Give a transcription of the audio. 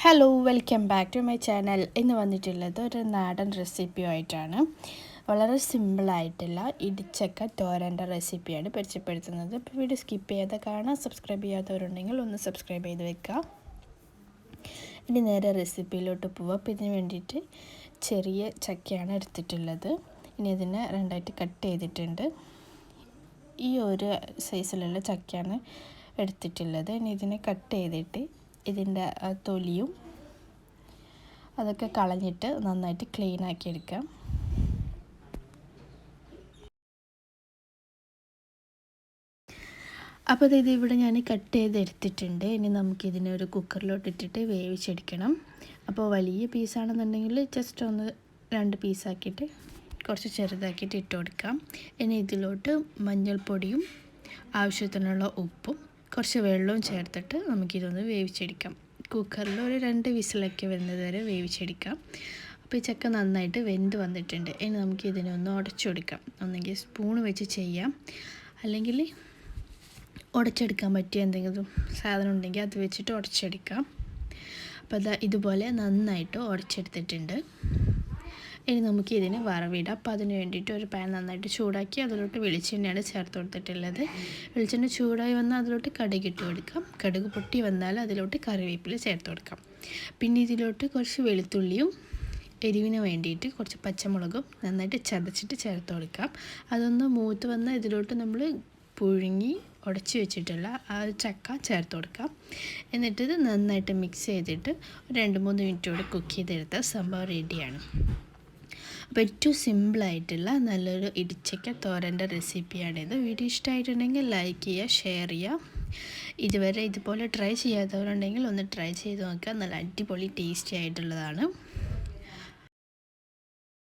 Hello welcome back to my channel. ഇന്ന് വന്നിട്ടുള്ളത് ഒരു നാടൻ റെസിപ്പിയുമായിട്ടാണ്. വളരെ സിമ്പിളായിട്ടുള്ള ഇടിച്ചക്ക തോരൻ്റെ റെസിപ്പിയാണ് പരിചയപ്പെടുത്തുന്നത്. അപ്പോൾ വീഡിയോ സ്കിപ്പ് ചെയ്യാതെ കാണാം. സബ്സ്ക്രൈബ് ചെയ്യാത്തവരുണ്ടെങ്കിൽ ഒന്ന് സബ്സ്ക്രൈബ് ചെയ്ത് വെക്കാം. ഇനി നേരെ റെസിപ്പിയിലോട്ട് പോവാം. അപ്പോൾ ഇതിന് വേണ്ടിയിട്ട് ചെറിയ ചക്കയാണ് എടുത്തിട്ടുള്ളത്. ഇനി ഇതിനെ രണ്ടായിട്ട് കട്ട് ചെയ്തിട്ടുണ്ട്. ഈ ഒരു സൈസിലുള്ള ചക്കയാണ് എടുത്തിട്ടുള്ളത്. ഇനി ഇതിനെ കട്ട് ചെയ്തിട്ട് ഇതിൻ്റെ തൊലിയും അതൊക്കെ കളഞ്ഞിട്ട് നന്നായിട്ട് ക്ലീൻ ആക്കി എടുക്കാം. അപ്പോൾ ഇത് ഇവിടെ ഞാൻ കട്ട് ചെയ്തെടുത്തിട്ടുണ്ട്. ഇനി നമുക്കിതിനെ ഒരു കുക്കറിലോട്ട് ഇട്ടിട്ട് വേവിച്ചെടുക്കണം. അപ്പോൾ വലിയ പീസാണെന്നുണ്ടെങ്കിൽ ജസ്റ്റ് ഒന്ന് 2 പീസാക്കിയിട്ട് കുറച്ച് ചെറുതാക്കിയിട്ട് ഇട്ട് കൊടുക്കാം. ഇനി ഇതിലോട്ട് മഞ്ഞൾപ്പൊടിയും ആവശ്യത്തിനുള്ള ഉപ്പും കുറച്ച് വെള്ളവും ചേർത്തിട്ട് നമുക്കിതൊന്ന് വേവിച്ചെടുക്കാം. കുക്കറിൽ ഒരു 2 വിസിലൊക്കെ വരുന്നത് വരെ വേവിച്ചെടുക്കാം. അപ്പോൾ ഈ ചക്ക നന്നായിട്ട് വെന്ത് വന്നിട്ടുണ്ട്. ഇനി നമുക്കിതിനെ ഒന്ന് ഉടച്ചു കൊടുക്കാം. ഒന്നെങ്കിൽ സ്പൂൺ വെച്ച് ചെയ്യാം, അല്ലെങ്കിൽ ഉടച്ചെടുക്കാൻ പറ്റിയ എന്തെങ്കിലും സാധനം ഉണ്ടെങ്കിൽ അത് വെച്ചിട്ട് ഉടച്ചെടുക്കാം. അപ്പോൾ ഇതുപോലെ നന്നായിട്ട് ഉടച്ചെടുത്തിട്ടുണ്ട്. ഇനി നമുക്ക് ഇതിന് വറവിടാം. അപ്പോൾ അതിന് വേണ്ടിയിട്ട് ഒരു പാൻ നന്നായിട്ട് ചൂടാക്കി അതിലോട്ട് വെളിച്ചെണ്ണയാണ് ചേർത്ത് കൊടുത്തിട്ടുള്ളത്. വെളിച്ചെണ്ണ ചൂടായി വന്നാൽ അതിലോട്ട് കടുകിട്ട് കൊടുക്കാം. കടുക് പൊട്ടി വന്നാൽ അതിലോട്ട് കറിവേപ്പില ചേർത്ത് കൊടുക്കാം. പിന്നെ ഇതിലോട്ട് കുറച്ച് വെളുത്തുള്ളിയും എരിവിന് വേണ്ടിയിട്ട് കുറച്ച് പച്ചമുളകും നന്നായിട്ട് ചതച്ചിട്ട് ചേർത്ത് കൊടുക്കാം. അതൊന്ന് മൂത്ത് വന്നാൽ ഇതിലോട്ട് നമ്മൾ പുഴുങ്ങി ഉടച്ച് വെച്ചിട്ടുള്ള ആ ചക്ക ചേർത്ത് കൊടുക്കാം. എന്നിട്ട് ഇത് നന്നായിട്ട് മിക്സ് ചെയ്തിട്ട് 2-3 മിനിറ്റോടെ കുക്ക് ചെയ്തെടുത്താൽ സംഭവം റെഡിയാണ്. അപ്പോൾ ഏറ്റവും സിമ്പിളായിട്ടുള്ള നല്ലൊരു ഇടിച്ചക്ക തോരൻ്റെ റെസിപ്പിയാണിത്. വീഡിയോ ഇഷ്ടമായിട്ടുണ്ടെങ്കിൽ ലൈക്ക് ചെയ്യുക, ഷെയർ ചെയ്യുക. ഇതുവരെ ഇതുപോലെ ട്രൈ ചെയ്യാത്തവരുണ്ടെങ്കിൽ ഒന്ന് ട്രൈ ചെയ്ത് നോക്കുക. നല്ല അടിപൊളി ടേസ്റ്റി ആയിട്ടുള്ളതാണ്.